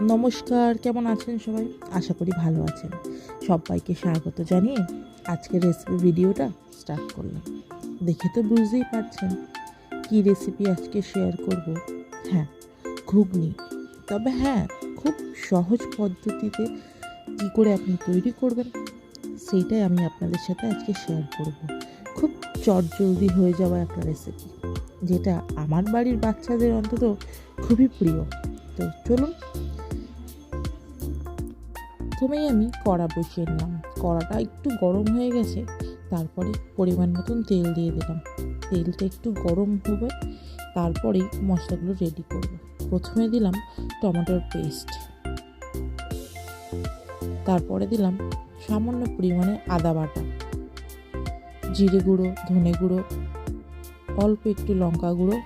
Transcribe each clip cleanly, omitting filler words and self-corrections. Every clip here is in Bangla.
নমস্কার, কেমন আছেন সবাই? আশা করি ভালো আছেন। সবাইকে স্বাগত জানিয়ে আজকের রেসিপি ভিডিওটা স্টার্ট করলাম। দেখে তো বুঝতেই পারছেন কী রেসিপি আজকে শেয়ার করব। হ্যাঁ, ঘুগনি। তবে হ্যাঁ, খুব সহজ পদ্ধতিতে কী করে আপনি তৈরি করবেন সেইটাই আমি আপনাদের সাথে আজকে শেয়ার করব। খুব চটজলদি হয়ে যাওয়া একটা রেসিপি, যেটা আমার বাড়ির বাচ্চাদের অন্তত খুবই প্রিয়। তো চলুন, প্রথমেই আমি কড়া বসিয়ে নিলাম। কড়াটা একটু গরম হয়ে গেছে, তারপরে পরিমাণ মতন তেল দিয়ে দিলাম। তেলটা একটু গরম হবে, তারপরেই মশলাগুলো রেডি করব। প্রথমে দিলাম টমেটোর পেস্ট, তারপরে দিলাম সামান্য পরিমাণে আদা বাটা, জিরে গুঁড়ো, ধনে গুঁড়ো, অল্প একটু লঙ্কা গুঁড়ো,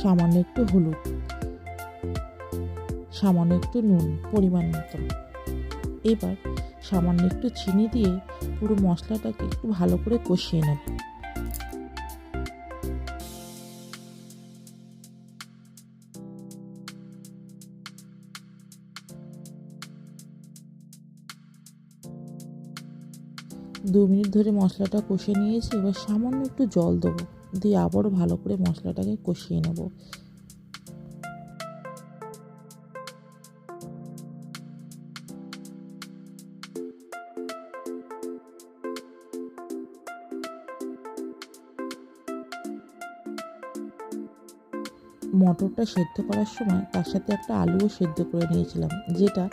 সামান্য একটু হলুদ, সামান্য একটু নুন পরিমাণ মতন। এবার সামান্য একটু চিনি দিয়ে পুরো মশলাটাকে একটু ভালো করে কষিয়ে নেব। দু মিনিট ধরে মশলাটা কষিয়ে নিয়েছি। এবার সামান্য একটু জল দেবো, দিয়ে আবারও ভালো করে মশলাটাকে কষিয়ে নেব। 'মটরটা সেদ্ধ করার সময় তার সাথে একটা আলুও সেদ্ধ করে নিয়েছিলাম, যেটা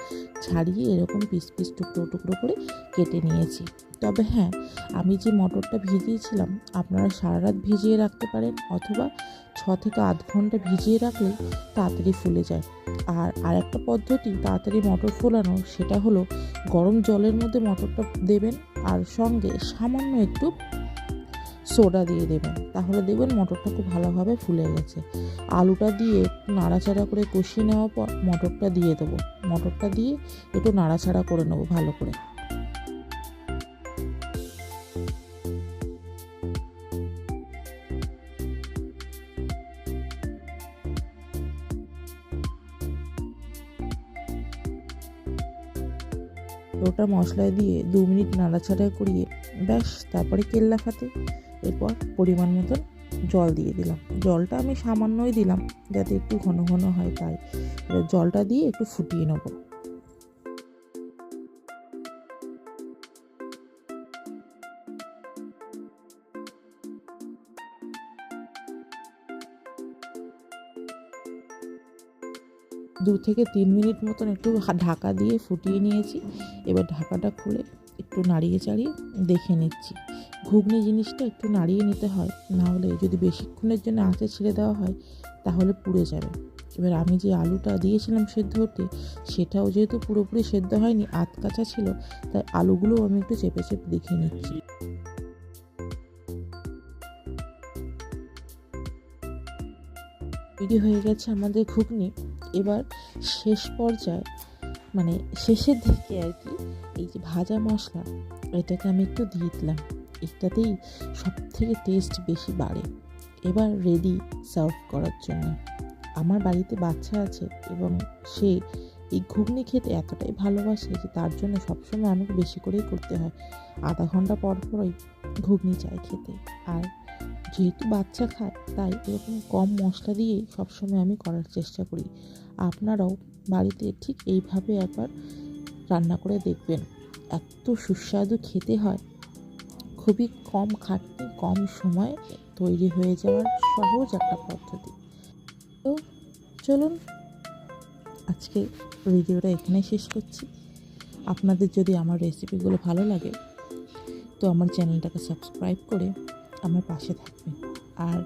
ছাড়িয়ে এরকম পিস পিস টুকরো টুকরো করে কেটে নিয়েছি। তবে হ্যাঁ, আমি যে মটরটা ভিজিয়েছিলাম, আপনারা সারা রাত ভিজিয়ে রাখতে পারেন, অথবা 6 থেকে 8 ঘন্টা ভিজিয়ে রাখলেই তাড়াতাড়ি ফুলে যায়। আর আরেকটা পদ্ধতি তাড়াতাড়ি মটর ফোলানো, সেটা হলো গরম জলের মধ্যে মটরটা দেবেন, আর সঙ্গে সামান্য একটু সোডা দিয়ে দেবেন, তাহলে দেখবেন মটরটা খুব ভালোভাবে ফুলে গেছে। আলুটা দিয়ে নাড়াচাড়া করে কষিয়ে নেওয়ার পর মটরটা দিয়ে দেবো। মটরটা দিয়ে একটু নাড়াচাড়া করে নেবো ভালো করে। ওটা মশলায় দিয়ে 2 মিনিট নাড়াচাড়া করিয়ে ব্যাস, তারপরে কেল্লা ফাতে। এরপর পরিমাণ মতন জল দিয়ে দিলাম। জলটা আমি সামান্যই দিলাম, যাতে একটু ঘন ঘন হয়, তাই। এবার জলটা দিয়ে একটু ফুটিয়ে নেব। দু থেকে 3 মিনিট মতন একটু ঢাকা দিয়ে ফুটিয়ে নিয়েছি। এবার ঢাকাটা খুলে একটু নাড়িয়ে চাড়িয়ে দেখে নিচ্ছি। ঘুগনি জিনিসটা একটু নাড়িয়ে নিতে হয়, না হলে যদি বেশিক্ষণের জন্য আঁচে ছেড়ে দেওয়া হয় তাহলে পুড়ে যাবে। এবার আমি যে আলুটা দিয়েছিলাম সেদ্ধ হতে, সেটাও যেহেতু পুরোপুরি সেদ্ধ হয়নি, আধ কাঁচা ছিল, তাই আলুগুলোও আমি একটু চেপে চেপে দেখে নিচ্ছি। রেডি হয়ে গেছে আমাদের ঘুগনি। এবার শেষ পর্যায়ে, মানে শেষের দিকে আর কি, এই যে ভাজা মশলা, এটাকে আমি একটু দিয়ে দিলাম। এটাতেই সব থেকে টেস্ট বেশি বাড়ে। এবার রেডি সার্ভ করার জন্য। আমার বাড়িতে বাচ্চা আছে এবং সে এই ঘুগনি খেতে এতটাই ভালোবাসে যে তার জন্য সবসময় আমাকে বেশি করেই করতে হয়। আধা ঘন্টা পর পরই ঘুগনি চাই খেতে। আর যেহেতু বাচ্চা খায়, তাই এরকম কম মশলা দিয়েই সবসময় আমি করার চেষ্টা করি। আপনারাও বাড়িতে ঠিক এইভাবে একবার রান্না করে দেখবেন, এত সুস্বাদু খেতে হয়। খুবই কম খাটনি, কম সময়ে তৈরি হয়ে যাওয়ার সহজ একটা পদ্ধতি। তো চলুন, আজকে ভিডিওটা এখানেই শেষ করছি। আপনাদের যদি আমার রেসিপিগুলো ভালো লাগে, তো আমার চ্যানেলটাকে সাবস্ক্রাইব করে আমার পাশে থাকবেন, আর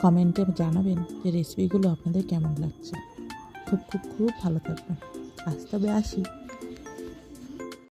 কমেন্টে জানাবেন যে রেসিপিগুলো আপনাদের কেমন লাগছে। খুব খুব খুব ভালো থাকবেন। আজ তবে আসি।